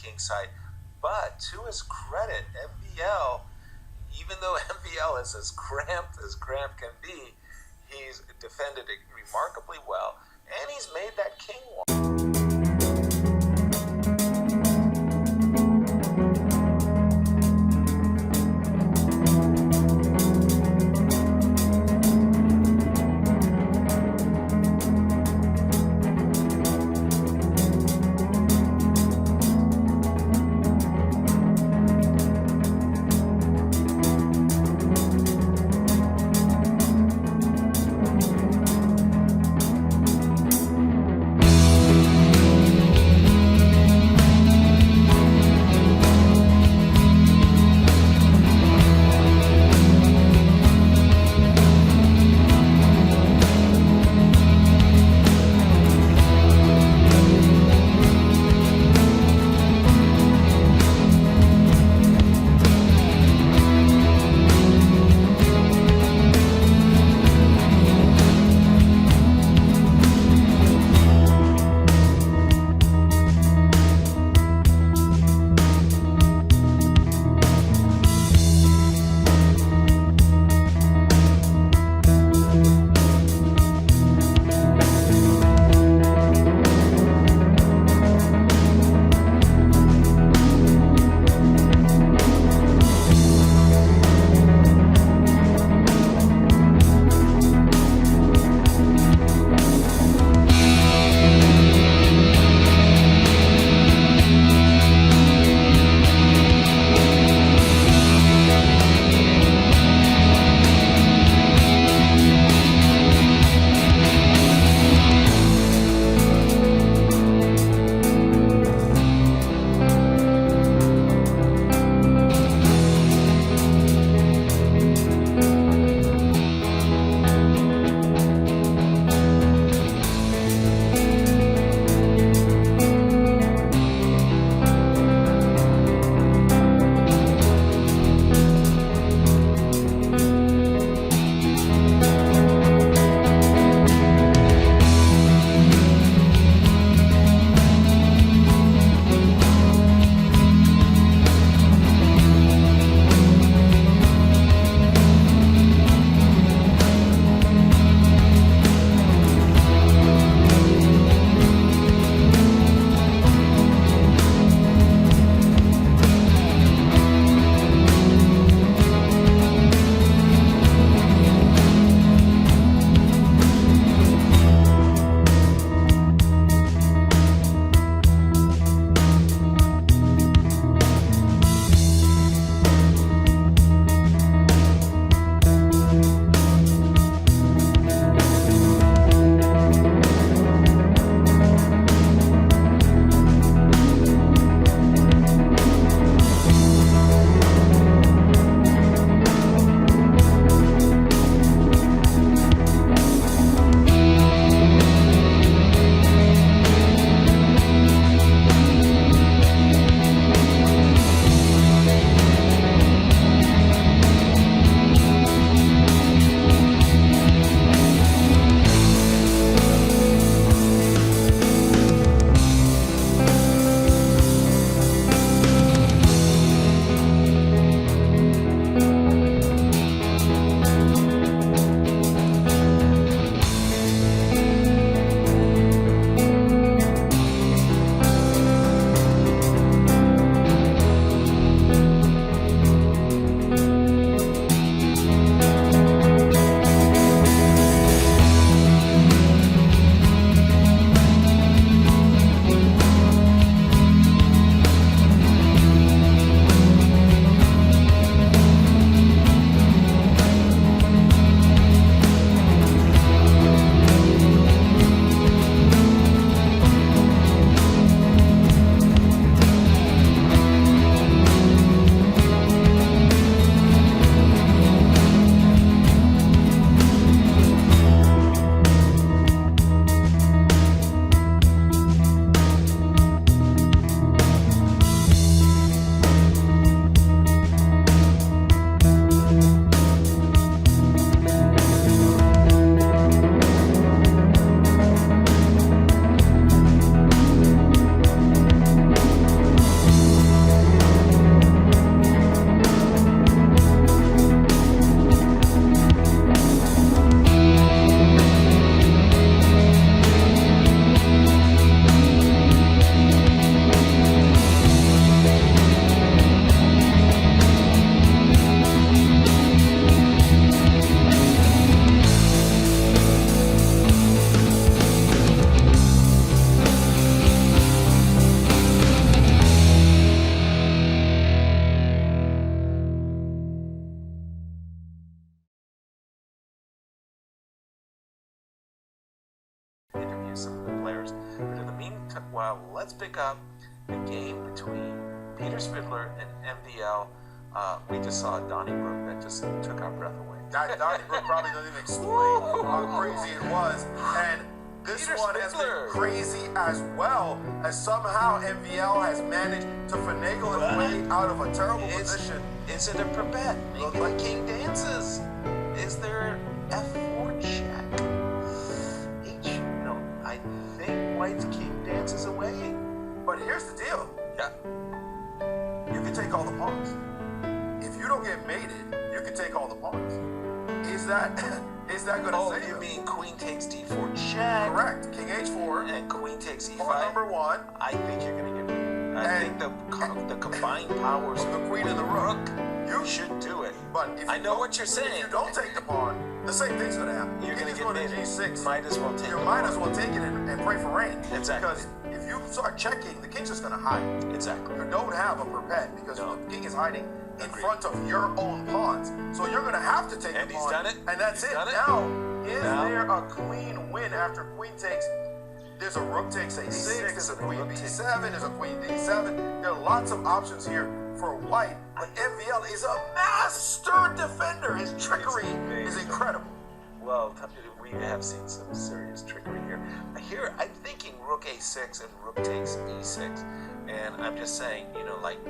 kingside. But to his credit, MVL, even though MVL is as cramped can be, he's defended it remarkably well, and he's made that king walk. let's pick up the game between Peter Svidler and MVL. We just saw Donnie Rook that just took our breath away. Donnie Rook probably doesn't even explain how crazy it was. And this Peter one has Svidler. been crazy as well, as somehow MVL has managed to finagle his way out of a terrible position. Is it a Prebet? Maybe like King dances. Is there F4 check? No, I think White's King dances away. But here's the deal. Yeah. You can take all the pawns. If you don't get mated, you can take all the pawns. Is that going to save you him? mean Queen takes D4 check? Correct. King H4. And Queen takes E5. Pawn number 1. I think you're going to get mated. I think the combined powers of the Queen and the Rook. You should do it. But if I know what you're saying. If you don't take the pawn, the same thing's going to happen. You're going to get mated. G6. Might as well take You it. might as well take it and pray for rain. Exactly. Because if you start checking, the king's just going to hide. Exactly. You don't have a perpet because the king is hiding in Agreed. front of your own pawns. So you're going to have to take And the he's pawn. done it. And that's He's it. done it. Now, there a clean win after queen takes? There's a rook takes a6, there's a queen b7, there's a queen d7. There are lots of options here for white. But MVL is a master defender. His trickery is incredible. Well, we have seen some serious trickery here. Here, I'm thinking rook a6 and rook takes e6. And I'm just saying,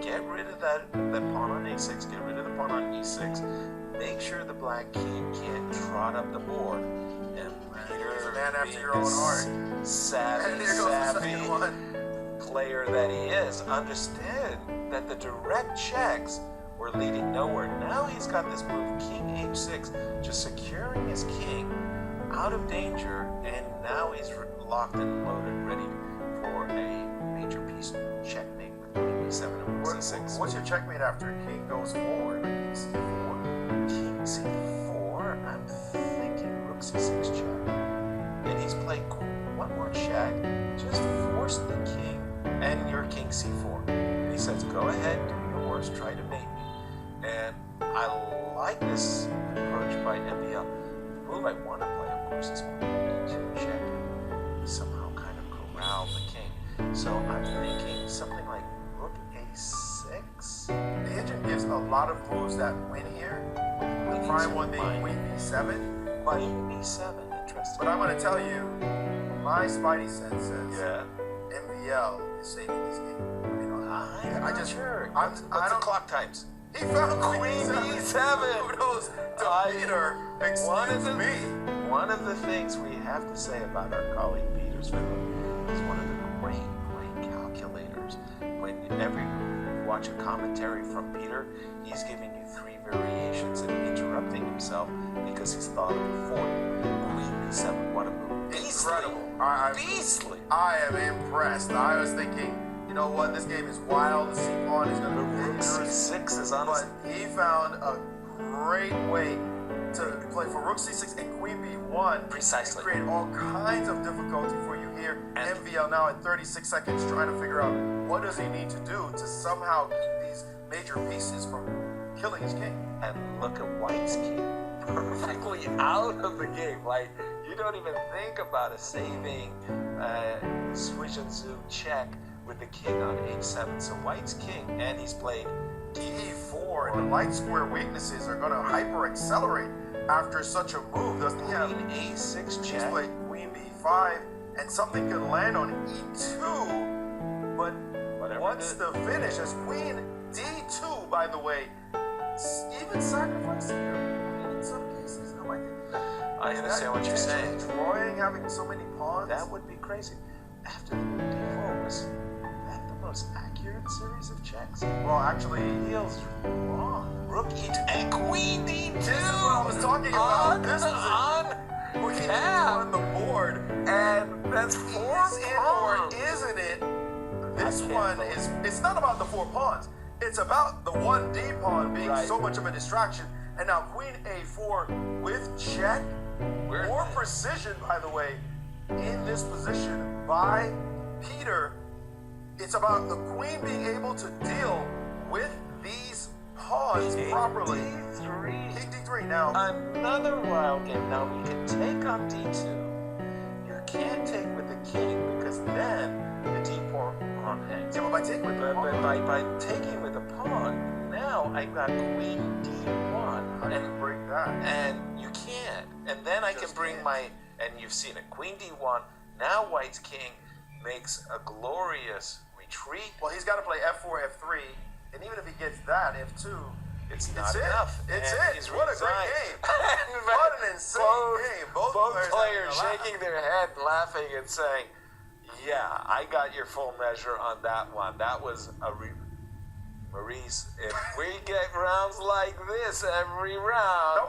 get rid of that pawn on a6, get rid of the pawn on e6. Make sure the black king can't trot up the board. And He's a man after your own heart. Savvy player that he is, understood that the direct checks were leading nowhere. Now he's got this move, king h6, just securing his king out of danger, and now he's locked and loaded, ready for a major piece checkmate with queen b7 and rook c6. What's your checkmate after king goes forward? C4. King c4. I'm thinking rook c6 check. And he's played one more check. Just force the king and your king c4. And he says, go ahead, do your worst, try to mate me. And I like this approach by MVL. The move I want to play, of course, is e2 check. Somehow kind of corral the king. So I'm thinking something like rook a6. The engine gives a lot of moves that win here. The prime one being queen b7. But queen b7, interesting. But I'm going to tell you, my spidey sense says MVL is saving this game. I'm not sure. What's the clock times? He found queen b7. Kudos to Peter. Excuse me. One of the things we have to say about our colleague Peter Svidler is one of the great calculators. Whenever you watch a commentary from Peter, he's giving you 3 variations and interrupting himself because he's thought of a fourth. Queen b7, what a move. Incredible. Beastly. I am impressed. I was thinking, you know what, this game is wild. The c-pawn is going to be rook c6 is on. But he found a great way to play for rook c6 and queen b1. Precisely. And create all kinds of difficulty for you here. And MVL now at 36 seconds trying to figure out what does he need to do to somehow keep these major pieces from killing his king. And look at white's king. Perfectly out of the game. Like, you don't even think about a saving switch and zoom check with the king on h7. So white's king, and he's played d4, and the light square weaknesses are going to hyper accelerate after such a move. Doesn't he have queen a6 check? He's played queen b5, and something can land on e2. But what's the finish? As queen d2, by the way, even sacrificing in some cases. No, I understand what you're saying. Drawing, having so many pawns. That would be crazy. After the move d4, was that the most accurate series of checks? Well, actually, feels wrong. Rook e2 and queen d2. This is what I was talking about. This is queen on the board, and that's 4 pawns, isn't it? This one is. It's not about the 4 pawns. It's about the 1d pawn being so much of a distraction. And now queen a4 with check. More precision, by the way, in this position by Peter. It's about the queen being able to deal with these pawns properly. D3. King d3 now. Another wild game. Now we can take on d2. You can't take with the king because then the d pawn pawn hangs. Yeah, but by taking with the pawn. But by taking with the pawn, now I've got queen d1. How do you break that? And you can't. And then I can bring my, and you've seen it, queen d1. Now white's king makes a glorious retreat. Well, he's got to play f4, f3, and even if he gets that, f2, it's not enough. It's and it. What a great game. What an insane game. Both players shaking their head, laughing, and saying, yeah, I got your full measure on that one. That was a Maurice, if we get rounds like this every round.